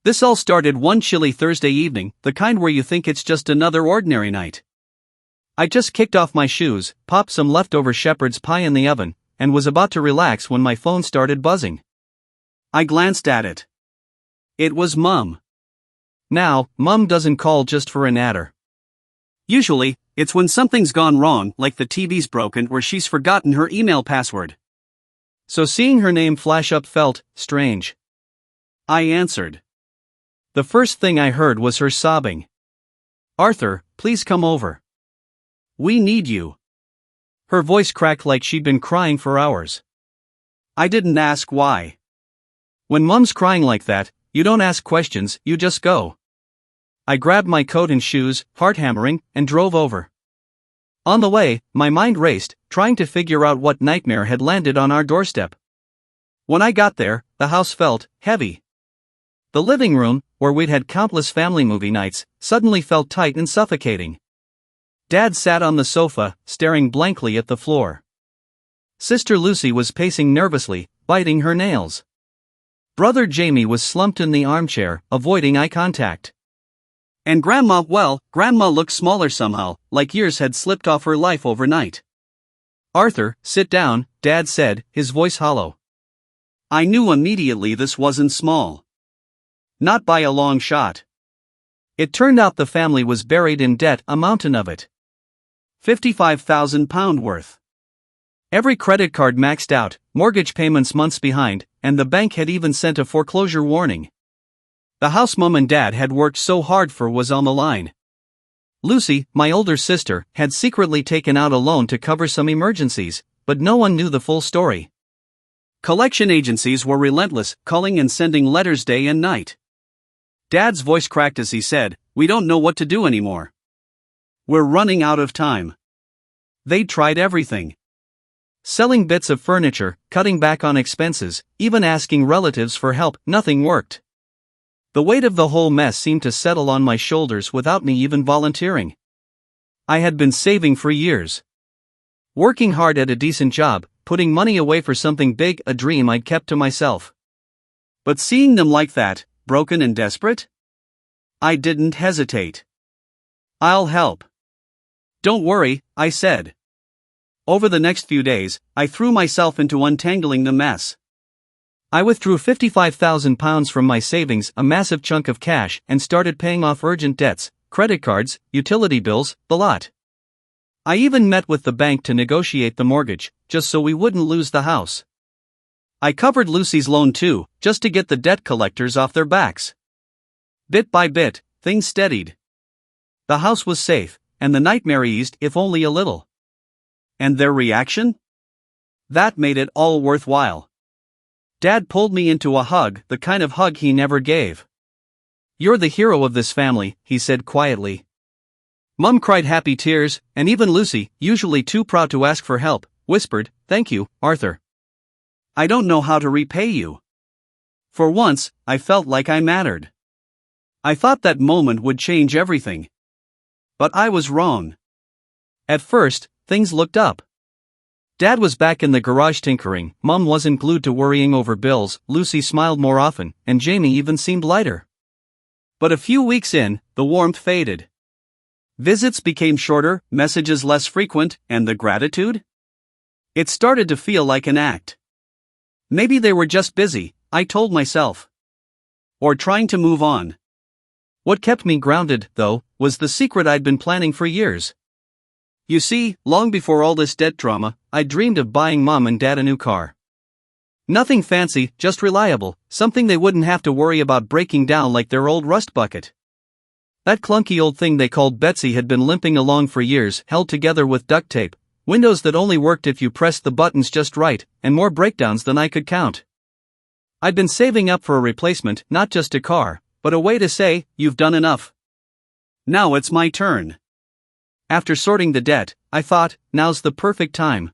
This all started one chilly Thursday evening, the kind where you think it's just another ordinary night. I just kicked off my shoes, popped some leftover shepherd's pie in the oven, and was about to relax when my phone started buzzing. I glanced at it. It was Mum. Now, Mum doesn't call just for an adder. Usually, it's when something's gone wrong, like the TV's broken or she's forgotten her email password. So seeing her name flash up felt strange. I answered. The first thing I heard was her sobbing. "Arthur, please come over. We need you." Her voice cracked like she'd been crying for hours. I didn't ask why. When Mum's crying like that, you don't ask questions, you just go. I grabbed my coat and shoes, heart hammering, and drove over. On the way, my mind raced, trying to figure out what nightmare had landed on our doorstep. When I got there, the house felt heavy. The living room, where we'd had countless family movie nights, suddenly felt tight and suffocating. Dad sat on the sofa, staring blankly at the floor. Sister Lucy was pacing nervously, biting her nails. Brother Jamie was slumped in the armchair, avoiding eye contact. And Grandma looked smaller somehow, like years had slipped off her life overnight. "Arthur, sit down," Dad said, his voice hollow. I knew immediately this wasn't small. Not by a long shot. It turned out the family was buried in debt, a mountain of it. £55,000 worth. Every credit card maxed out, mortgage payments months behind, and the bank had even sent a foreclosure warning. The house Mum and Dad had worked so hard for was on the line. Lucy, my older sister, had secretly taken out a loan to cover some emergencies, but no one knew the full story. Collection agencies were relentless, calling and sending letters day and night. Dad's voice cracked as he said, "We don't know what to do anymore. We're running out of time." They'd tried everything. Selling bits of furniture, cutting back on expenses, even asking relatives for help, nothing worked. The weight of the whole mess seemed to settle on my shoulders without me even volunteering. I had been saving for years. Working hard at a decent job, putting money away for something big, a dream I'd kept to myself. But seeing them like that, broken and desperate? I didn't hesitate. "I'll help." "Don't worry," I said. Over the next few days, I threw myself into untangling the mess. I withdrew £55,000 from my savings, a massive chunk of cash, and started paying off urgent debts, credit cards, utility bills, the lot. I even met with the bank to negotiate the mortgage, just so we wouldn't lose the house. I covered Lucy's loan too, just to get the debt collectors off their backs. Bit by bit, things steadied. The house was safe, and the nightmare eased, if only a little. And their reaction? That made it all worthwhile. Dad pulled me into a hug, the kind of hug he never gave. "You're the hero of this family," he said quietly. Mum cried happy tears, and even Lucy, usually too proud to ask for help, whispered, "Thank you, Arthur. I don't know how to repay you." For once, I felt like I mattered. I thought that moment would change everything. But I was wrong. At first, things looked up. Dad was back in the garage tinkering, Mum wasn't glued to worrying over bills, Lucy smiled more often, and Jamie even seemed lighter. But a few weeks in, the warmth faded. Visits became shorter, messages less frequent, and the gratitude? It started to feel like an act. Maybe they were just busy, I told myself. Or trying to move on. What kept me grounded, though, was the secret I'd been planning for years. You see, long before all this debt drama, I dreamed of buying Mum and Dad a new car. Nothing fancy, just reliable, something they wouldn't have to worry about breaking down like their old rust bucket. That clunky old thing they called Betsy had been limping along for years, held together with duct tape, windows that only worked if you pressed the buttons just right, and more breakdowns than I could count. I'd been saving up for a replacement, not just a car, but a way to say, "You've done enough. Now it's my turn." After sorting the debt, I thought, now's the perfect time.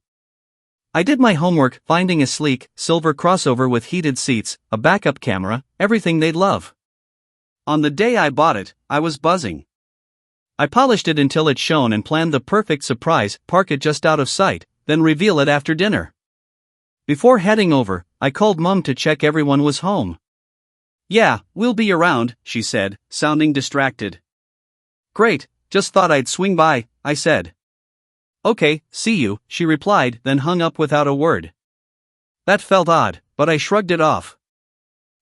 I did my homework, finding a sleek, silver crossover with heated seats, a backup camera, everything they'd love. On the day I bought it, I was buzzing. I polished it until it shone and planned the perfect surprise, park it just out of sight, then reveal it after dinner. Before heading over, I called Mum to check everyone was home. Yeah, we'll be around, she said, sounding distracted. Great, just thought I'd swing by, I said. Okay, see you, she replied, then hung up without a word. That felt odd, but I shrugged it off.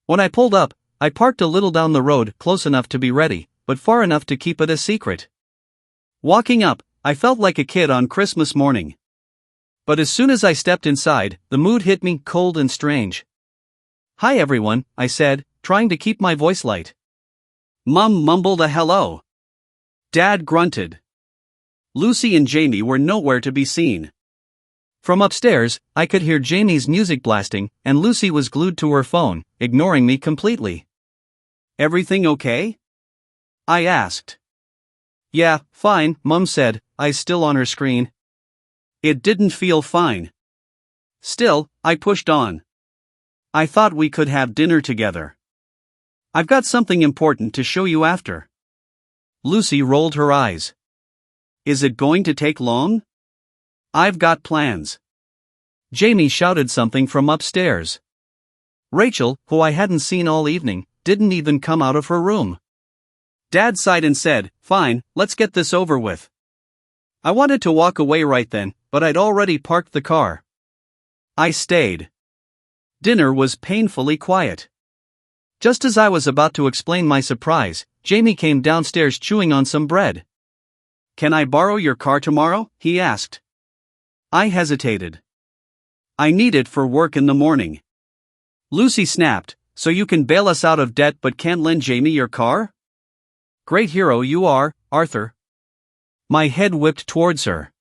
When I pulled up, I parked a little down the road, close enough to be ready, but far enough to keep it a secret. Walking up, I felt like a kid on Christmas morning. But as soon as I stepped inside, the mood hit me, cold and strange. Hi everyone, I said, trying to keep my voice light. Mum mumbled a hello. Dad grunted. Lucy and Jamie were nowhere to be seen. From upstairs, I could hear Jamie's music blasting, and Lucy was glued to her phone, ignoring me completely. Everything okay? I asked. Yeah, fine, Mum said, eyes still on her screen. It didn't feel fine. Still, I pushed on. I thought we could have dinner together. I've got something important to show you after. Lucy rolled her eyes. Is it going to take long? I've got plans. Jamie shouted something from upstairs. Rachel, who I hadn't seen all evening, didn't even come out of her room. Dad sighed and said, Fine, let's get this over with. I wanted to walk away right then, but I'd already parked the car. I stayed. Dinner was painfully quiet. Just as I was about to explain my surprise, Jamie came downstairs chewing on some bread. Can I borrow your car tomorrow? He asked. I hesitated. I need it for work in the morning. Lucy snapped, So you can bail us out of debt but can't lend Jamie your car? Great hero you are, Arthur. My head whipped towards her.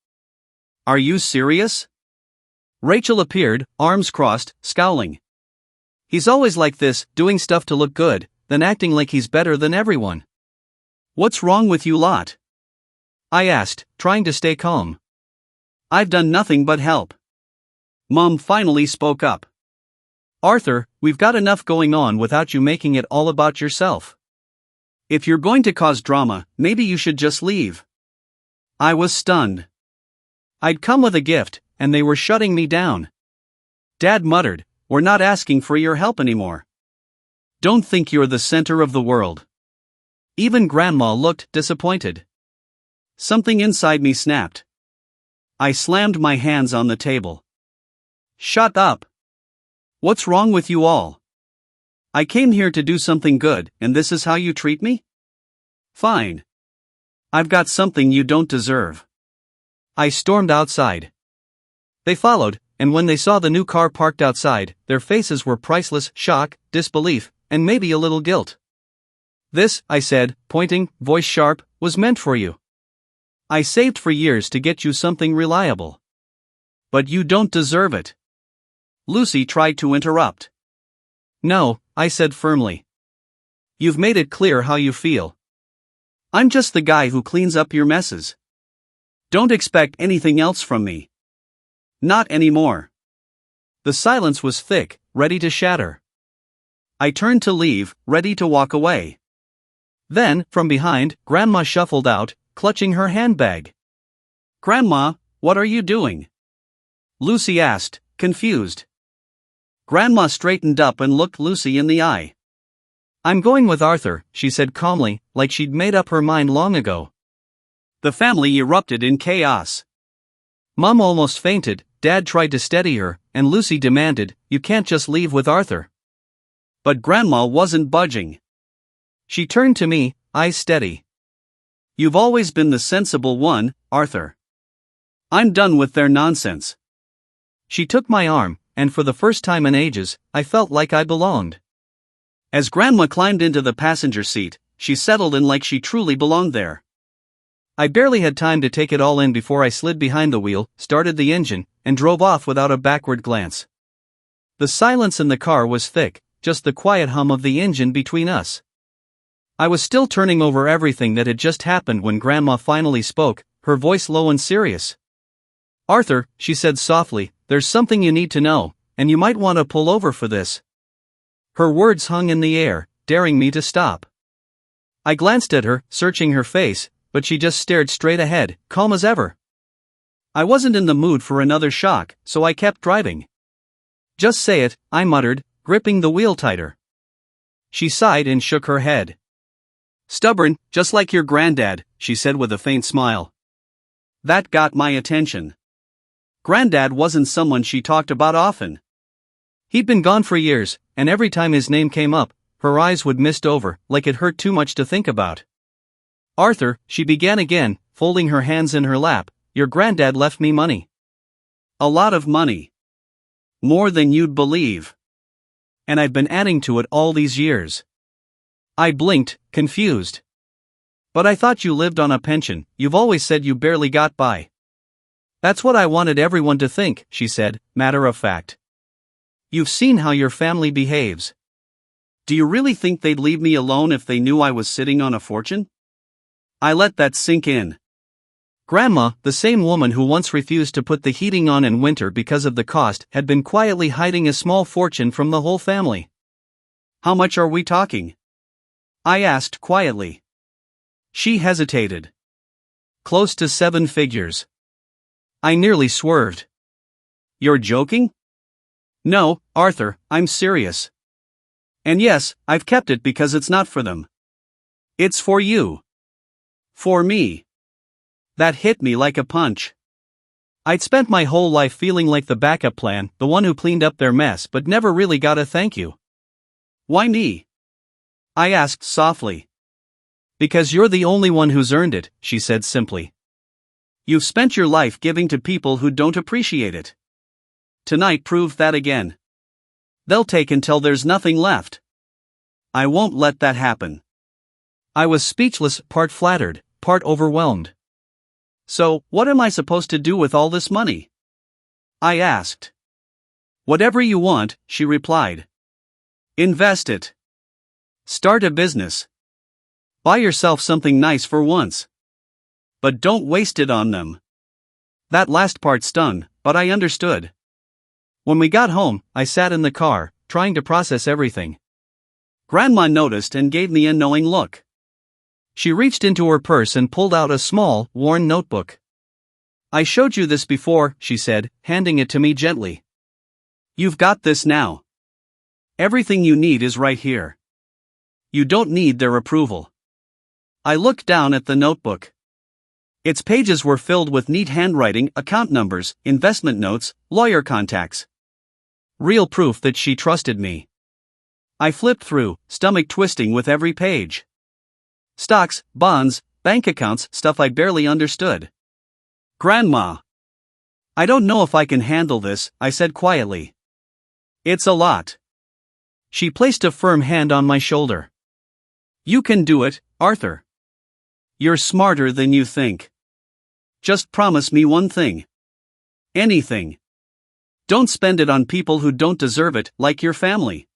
Are you serious? Rachel appeared, arms crossed, scowling. He's always like this, doing stuff to look good, then acting like he's better than everyone. What's wrong with you lot? I asked, trying to stay calm. I've done nothing but help. Mom finally spoke up. Arthur, we've got enough going on without you making it all about yourself. If you're going to cause drama, maybe you should just leave. I was stunned. I'd come with a gift, and they were shutting me down. Dad muttered, We're not asking for your help anymore. Don't think you're the center of the world. Even Grandma looked disappointed. Something inside me snapped. I slammed my hands on the table. Shut up. What's wrong with you all? I came here to do something good, and this is how you treat me? Fine. I've got something you don't deserve. I stormed outside. They followed, and when they saw the new car parked outside, their faces were priceless shock, disbelief, and maybe a little guilt. This, I said, pointing, voice sharp, was meant for you. I saved for years to get you something reliable. But you don't deserve it. Lucy tried to interrupt. No, I said firmly. You've made it clear how you feel. I'm just the guy who cleans up your messes. Don't expect anything else from me. Not anymore. The silence was thick, ready to shatter. I turned to leave, ready to walk away. Then, from behind, Grandma shuffled out, clutching her handbag. Grandma, what are you doing? Lucy asked, confused. Grandma straightened up and looked Lucy in the eye. I'm going with Arthur, she said calmly, like she'd made up her mind long ago. The family erupted in chaos. Mom almost fainted, Dad tried to steady her, and Lucy demanded, You can't just leave with Arthur. But Grandma wasn't budging. She turned to me, eyes steady. You've always been the sensible one, Arthur. I'm done with their nonsense. She took my arm, and for the first time in ages, I felt like I belonged. As Grandma climbed into the passenger seat, she settled in like she truly belonged there. I barely had time to take it all in before I slid behind the wheel, started the engine, and drove off without a backward glance. The silence in the car was thick, just the quiet hum of the engine between us. I was still turning over everything that had just happened when Grandma finally spoke, her voice low and serious. Arthur, she said softly, there's something you need to know, and you might want to pull over for this. Her words hung in the air, daring me to stop. I glanced at her, searching her face, but she just stared straight ahead, calm as ever. I wasn't in the mood for another shock, so I kept driving. Just say it, I muttered, gripping the wheel tighter. She sighed and shook her head. Stubborn, just like your granddad, she said with a faint smile. That got my attention. Granddad wasn't someone she talked about often. He'd been gone for years, and every time his name came up, her eyes would mist over, like it hurt too much to think about. Arthur, she began again, folding her hands in her lap, your granddad left me money. A lot of money. More than you'd believe. And I've been adding to it all these years. I blinked, confused. But I thought you lived on a pension, you've always said you barely got by. That's what I wanted everyone to think, she said, matter of fact. You've seen how your family behaves. Do you really think they'd leave me alone if they knew I was sitting on a fortune? I let that sink in. Grandma, the same woman who once refused to put the heating on in winter because of the cost, had been quietly hiding a small fortune from the whole family. How much are we talking? I asked quietly. She hesitated. Close to 7 figures. I nearly swerved. You're joking? No, Arthur, I'm serious. And yes, I've kept it because it's not for them. It's for you. For me. That hit me like a punch. I'd spent my whole life feeling like the backup plan, the one who cleaned up their mess but never really got a thank you. Why me? I asked softly. Because you're the only one who's earned it, she said simply. You've spent your life giving to people who don't appreciate it. Tonight proved that again. They'll take until there's nothing left. I won't let that happen. I was speechless, part flattered, part overwhelmed. So, what am I supposed to do with all this money? I asked. Whatever you want, she replied. Invest it. Start a business. Buy yourself something nice for once. But don't waste it on them. That last part stung, but I understood. When we got home, I sat in the car, trying to process everything. Grandma noticed and gave me a knowing look. She reached into her purse and pulled out a small, worn notebook. I showed you this before, she said, handing it to me gently. You've got this now. Everything you need is right here. You don't need their approval. I looked down at the notebook. Its pages were filled with neat handwriting, account numbers, investment notes, lawyer contacts. Real proof that she trusted me. I flipped through, stomach twisting with every page. Stocks, bonds, bank accounts, stuff I barely understood. Grandma. I don't know if I can handle this, I said quietly. It's a lot. She placed a firm hand on my shoulder. You can do it, Arthur. You're smarter than you think. Just promise me one thing. Anything. Don't spend it on people who don't deserve it, like your family.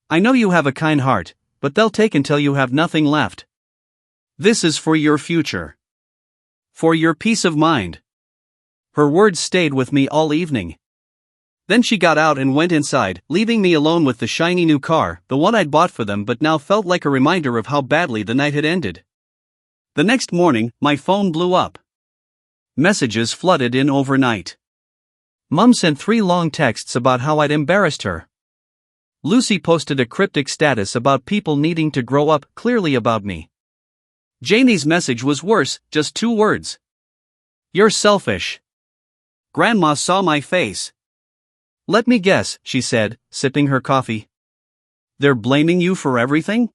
I know you have a kind heart, but they'll take until you have nothing left. This is for your future. For your peace of mind. Her words stayed with me all evening. Then she got out and went inside, leaving me alone with the shiny new car, the one I'd bought for them but now felt like a reminder of how badly the night had ended. The next morning, my phone blew up. Messages flooded in overnight. Mum sent 3 long texts about how I'd embarrassed her. Lucy posted a cryptic status about people needing to grow up, clearly about me. Janie's message was worse, just 2 words. You're selfish. Grandma saw my face. Let me guess, she said, sipping her coffee. They're blaming you for everything?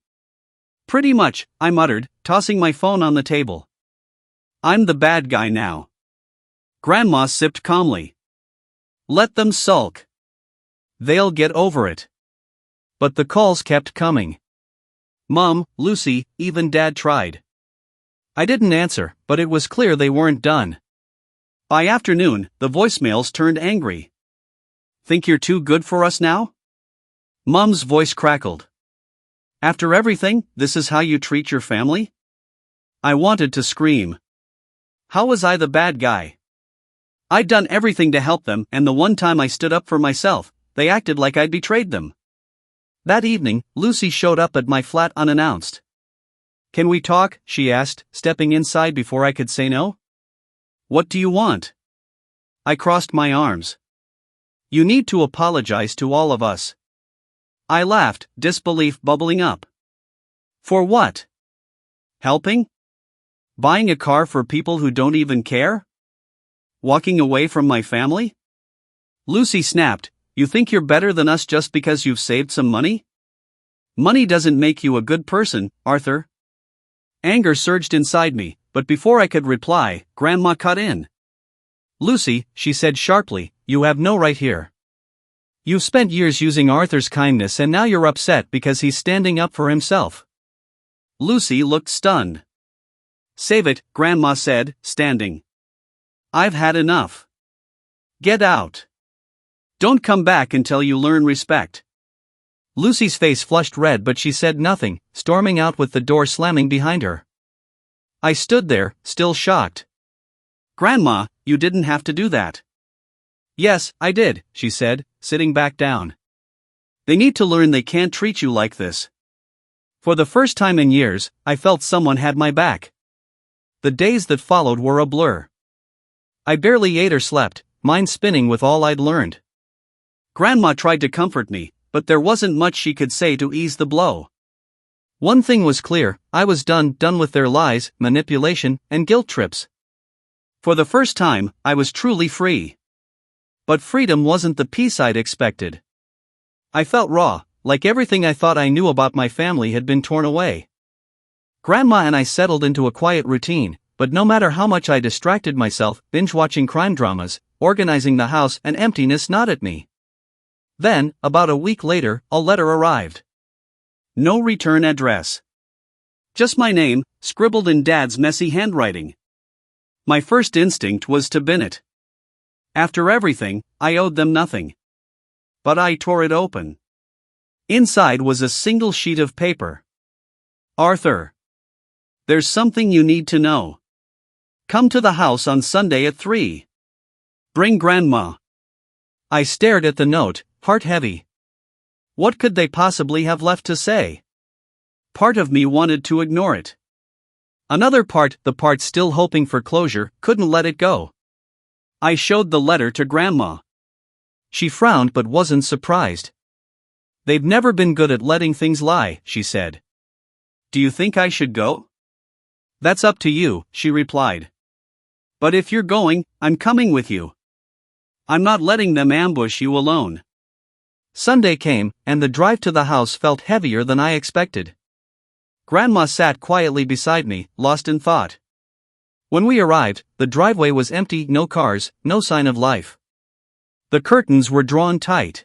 Pretty much, I muttered, tossing my phone on the table. I'm the bad guy now. Grandma sipped calmly. Let them sulk. They'll get over it. But the calls kept coming. Mum, Lucy, even Dad tried. I didn't answer, but it was clear they weren't done. By afternoon, the voicemails turned angry. Think you're too good for us now? Mum's voice crackled. After everything, this is how you treat your family? I wanted to scream. How was I the bad guy? I'd done everything to help them, and the one time I stood up for myself, they acted like I'd betrayed them. That evening, Lucy showed up at my flat unannounced. Can we talk? She asked, stepping inside before I could say no. What do you want? I crossed my arms. You need to apologize to all of us. I laughed, disbelief bubbling up. For what? Helping? Buying a car for people who don't even care? Walking away from my family? Lucy snapped, you think you're better than us just because you've saved some money? Money doesn't make you a good person, Arthur. Anger surged inside me, but before I could reply, Grandma cut in. Lucy, she said sharply, you have no right here. You've spent years using Arthur's kindness and now you're upset because he's standing up for himself. Lucy looked stunned. Save it, Grandma said, standing. I've had enough. Get out. Don't come back until you learn respect. Lucy's face flushed red but she said nothing, storming out with the door slamming behind her. I stood there, still shocked. Grandma, you didn't have to do that. Yes, I did, she said, sitting back down. They need to learn they can't treat you like this. For the first time in years, I felt someone had my back. The days that followed were a blur. I barely ate or slept, mind spinning with all I'd learned. Grandma tried to comfort me, but there wasn't much she could say to ease the blow. One thing was clear, I was done with their lies, manipulation, and guilt trips. For the first time, I was truly free. But freedom wasn't the peace I'd expected. I felt raw, like everything I thought I knew about my family had been torn away. Grandma and I settled into a quiet routine, but no matter how much I distracted myself, binge-watching crime dramas, organizing the house, and emptiness gnawed at me. Then, about a week later, a letter arrived. No return address. Just my name, scribbled in Dad's messy handwriting. My first instinct was to bin it. After everything, I owed them nothing. But I tore it open. Inside was a single sheet of paper. Arthur. There's something you need to know. Come to the house on Sunday at 3. Bring Grandma. I stared at the note, heart heavy. What could they possibly have left to say? Part of me wanted to ignore it. Another part, the part still hoping for closure, couldn't let it go. I showed the letter to Grandma. She frowned but wasn't surprised. They've never been good at letting things lie, she said. Do you think I should go? That's up to you, she replied. But if you're going, I'm coming with you. I'm not letting them ambush you alone. Sunday came, and the drive to the house felt heavier than I expected. Grandma sat quietly beside me, lost in thought. When we arrived, the driveway was empty, no cars, no sign of life. The curtains were drawn tight.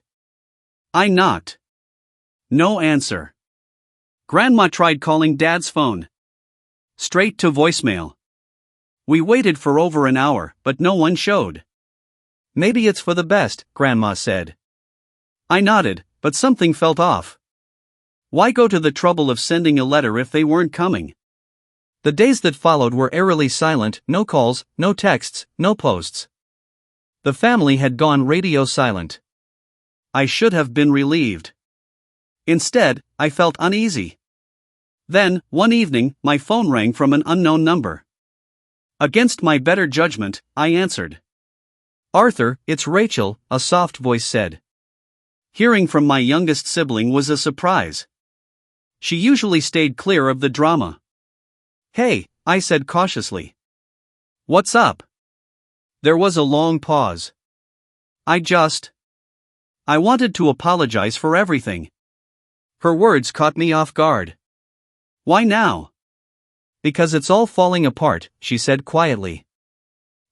I knocked. No answer. Grandma tried calling Dad's phone. Straight to voicemail. We waited for over an hour, but no one showed. Maybe it's for the best, Grandma said. I nodded, but something felt off. Why go to the trouble of sending a letter if they weren't coming? The days that followed were eerily silent, no calls, no texts, no posts. The family had gone radio silent. I should have been relieved. Instead, I felt uneasy. Then, one evening, my phone rang from an unknown number. Against my better judgment, I answered. Arthur, it's Rachel, a soft voice said. Hearing from my youngest sibling was a surprise. She usually stayed clear of the drama. Hey, I said cautiously. What's up? There was a long pause. I wanted to apologize for everything. Her words caught me off guard. Why now? Because it's all falling apart, she said quietly.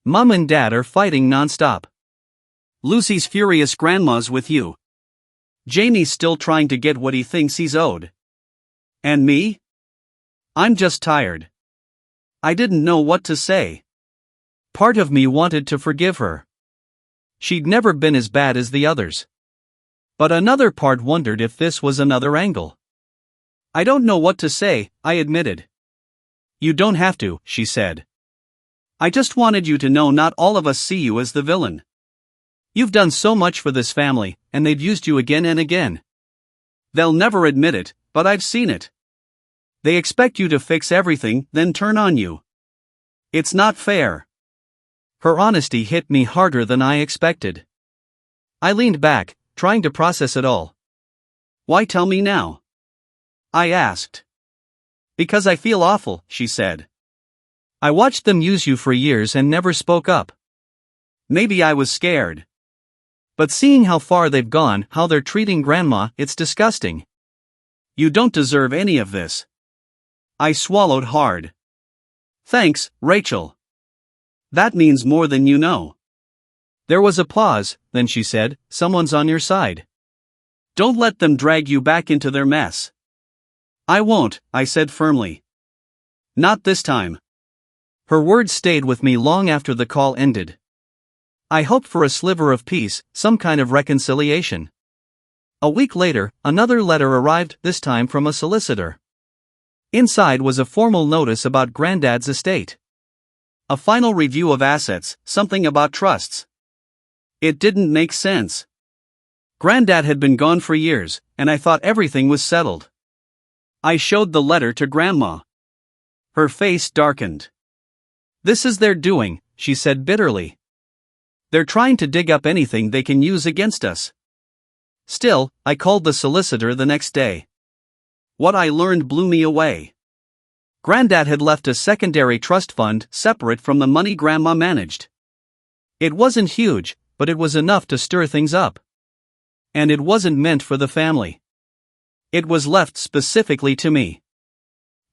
Mom and Dad are fighting nonstop. Lucy's furious, Grandma's with you. Jamie's still trying to get what he thinks he's owed. And me? I'm just tired. I didn't know what to say. Part of me wanted to forgive her. She'd never been as bad as the others. But another part wondered if this was another angle. I don't know what to say, I admitted. You don't have to, she said. I just wanted you to know not all of us see you as the villain. You've done so much for this family, and they've used you again and again. They'll never admit it, but I've seen it. They expect you to fix everything, then turn on you. It's not fair. Her honesty hit me harder than I expected. I leaned back, trying to process it all. Why tell me now? I asked. Because I feel awful, she said. I watched them use you for years and never spoke up. Maybe I was scared. But seeing how far they've gone, how they're treating Grandma, it's disgusting. You don't deserve any of this. I swallowed hard. Thanks, Rachel. That means more than you know. There was a pause, then she said, someone's on your side. Don't let them drag you back into their mess. I won't, I said firmly. Not this time. Her words stayed with me long after the call ended. I hoped for a sliver of peace, some kind of reconciliation. A week later, another letter arrived, this time from a solicitor. Inside was a formal notice about Granddad's estate. A final review of assets, something about trusts. It didn't make sense. Granddad had been gone for years, and I thought everything was settled. I showed the letter to Grandma. Her face darkened. This is their doing, she said bitterly. They're trying to dig up anything they can use against us. Still, I called the solicitor the next day. What I learned blew me away. Granddad had left a secondary trust fund separate from the money Grandma managed. It wasn't huge, but it was enough to stir things up. And it wasn't meant for the family. It was left specifically to me.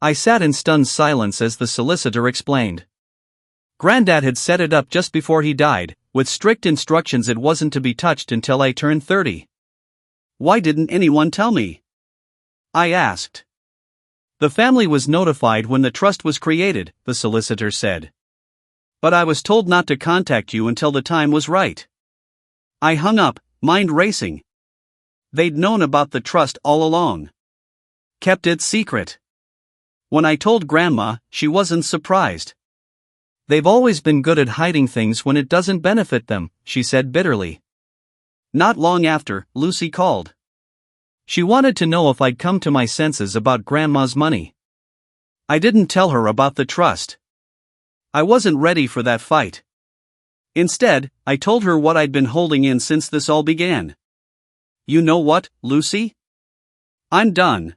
I sat in stunned silence as the solicitor explained. Granddad had set it up just before he died, with strict instructions it wasn't to be touched until I turned 30. Why didn't anyone tell me? I asked. The family was notified when the trust was created, the solicitor said. But I was told not to contact you until the time was right. I hung up, mind racing. They'd known about the trust all along. Kept it secret. When I told Grandma, she wasn't surprised. They've always been good at hiding things when it doesn't benefit them, she said bitterly. Not long after, Lucy called. She wanted to know if I'd come to my senses about Grandma's money. I didn't tell her about the trust. I wasn't ready for that fight. Instead, I told her what I'd been holding in since this all began. You know what, Lucy? I'm done.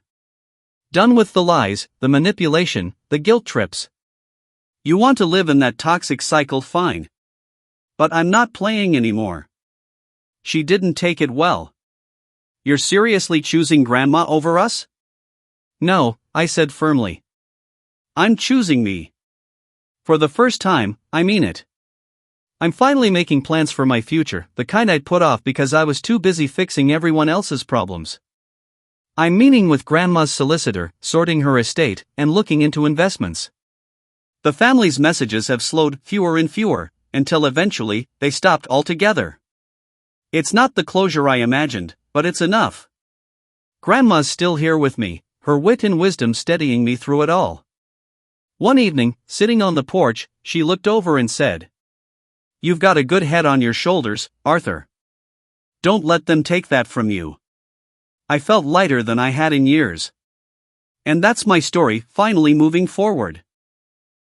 Done with the lies, the manipulation, the guilt trips. You want to live in that toxic cycle, fine. But I'm not playing anymore. She didn't take it well. You're seriously choosing Grandma over us? No, I said firmly. I'm choosing me. For the first time, I mean it. I'm finally making plans for my future, the kind I'd put off because I was too busy fixing everyone else's problems. I'm meeting with Grandma's solicitor, sorting her estate, and looking into investments. The family's messages have slowed fewer and fewer, until eventually, they stopped altogether. It's not the closure I imagined, but it's enough. Grandma's still here with me, her wit and wisdom steadying me through it all. One evening, sitting on the porch, she looked over and said, "You've got a good head on your shoulders, Arthur. Don't let them take that from you." I felt lighter than I had in years. And that's my story, finally moving forward.